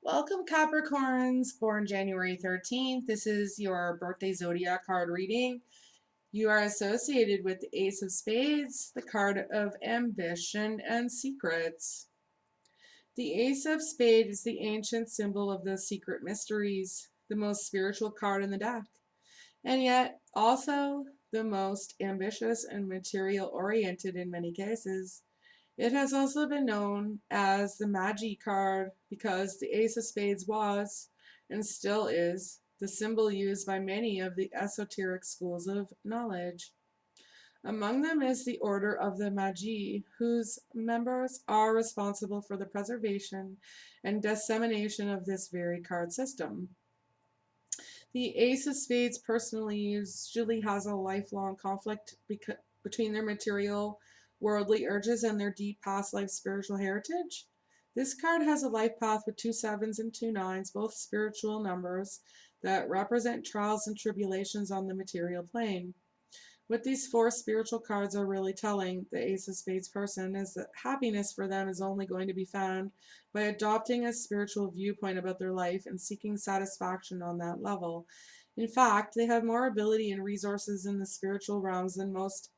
Welcome, Capricorns, born January 13th. This is your birthday zodiac card reading. You are associated with the Ace of Spades, the card of ambition and secrets. The Ace of Spades is the ancient symbol of the secret mysteries, the most spiritual card in the deck, and yet also the most ambitious and material oriented in many cases. It has also been known as the Magi card because the Ace of Spades was, and still is, the symbol used by many of the esoteric schools of knowledge. Among them is the Order of the Magi, whose members are responsible for the preservation and dissemination of this very card system. The Ace of Spades personally usually has a lifelong conflict between their material, worldly urges and their deep past life spiritual heritage. This card has a life path with two sevens and two nines, both spiritual numbers that represent trials and tribulations on the material plane. What these four spiritual cards are really telling the Ace of Spades person is that happiness for them is only going to be found by adopting a spiritual viewpoint about their life and seeking satisfaction on that level. In fact, they have more ability and resources in the spiritual realms than most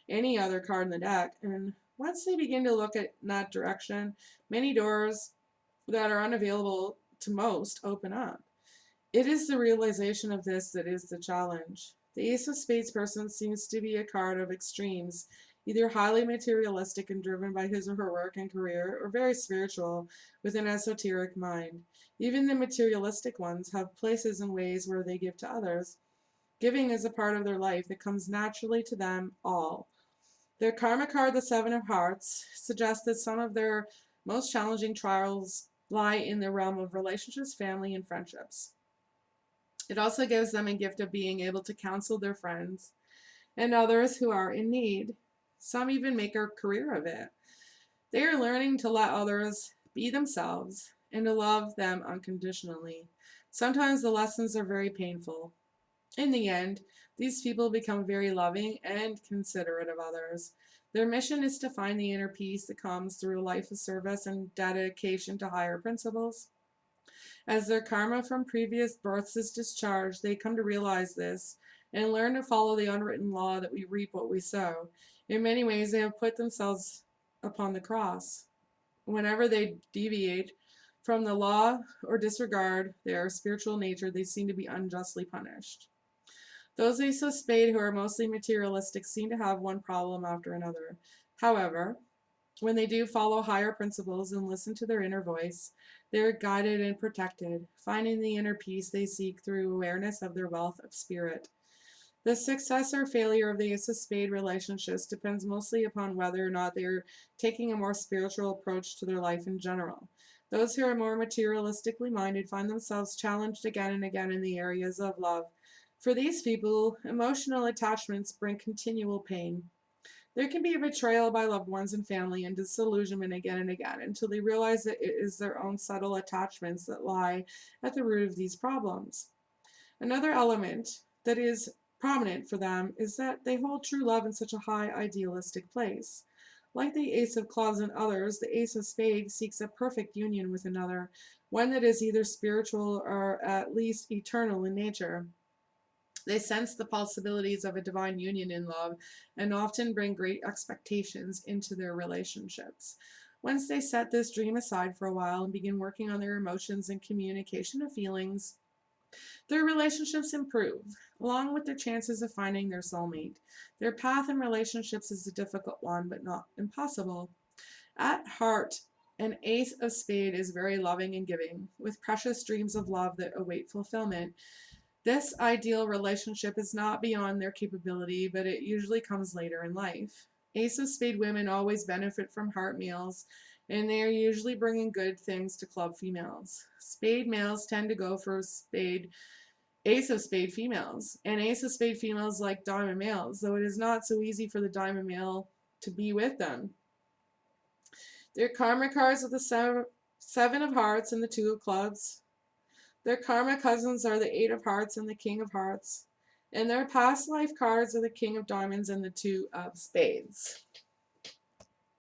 any other card in the deck, and once they begin to look at that direction, many doors that are unavailable to most open up. It is the realization of this that is the challenge. The Ace of Spades person seems to be a card of extremes, either highly materialistic and driven by his or her work and career, or very spiritual with an esoteric mind. Even the materialistic ones have places and ways where they give to others. Giving is a part of their life that comes naturally to them all. Their karma card, the Seven of Hearts, suggests that some of their most challenging trials lie in the realm of relationships, family, and friendships. It also gives them a gift of being able to counsel their friends and others who are in need. Some even make a career of it. They are learning to let others be themselves and to love them unconditionally. Sometimes the lessons are very painful. In the end, these people become very loving and considerate of others. Their mission is to find the inner peace that comes through a life of service and dedication to higher principles. As their karma from previous births is discharged, they come to realize this and learn to follow the unwritten law that we reap what we sow. In many ways, they have put themselves upon the cross. Whenever they deviate from the law or disregard their spiritual nature, they seem to be unjustly punished. Those Ace of Spades who are mostly materialistic seem to have one problem after another. However, when they do follow higher principles and listen to their inner voice, they are guided and protected, finding the inner peace they seek through awareness of their wealth of spirit. The success or failure of the Ace of Spades relationships depends mostly upon whether or not they are taking a more spiritual approach to their life in general. Those who are more materialistically minded find themselves challenged again and again in the areas of love. For these people, emotional attachments bring continual pain. There can be a betrayal by loved ones and family and disillusionment again and again until they realize that it is their own subtle attachments that lie at the root of these problems. Another element that is prominent for them is that they hold true love in such a high idealistic place. Like the Ace of Clubs and others, the Ace of Spades seeks a perfect union with another, one that is either spiritual or at least eternal in nature. They sense the possibilities of a divine union in love and often bring great expectations into their relationships. Once they set this dream aside for a while and begin working on their emotions and communication of feelings, their relationships improve, along with their chances of finding their soulmate. Their path in relationships is a difficult one, but not impossible. At heart, an Ace of Spades is very loving and giving, with precious dreams of love that await fulfillment. This ideal relationship is not beyond their capability, but it usually comes later in life. Ace of Spade women always benefit from heart meals, and they are usually bringing good things to club females. Spade males tend to go for Ace of Spade females, and Ace of Spade females like diamond males, though it is not so easy for the diamond male to be with them. Their karma cards are the Seven of Hearts and the Two of Clubs. Their karma cousins are the Eight of Hearts and the King of Hearts. And their past life cards are the King of Diamonds and the Two of Spades.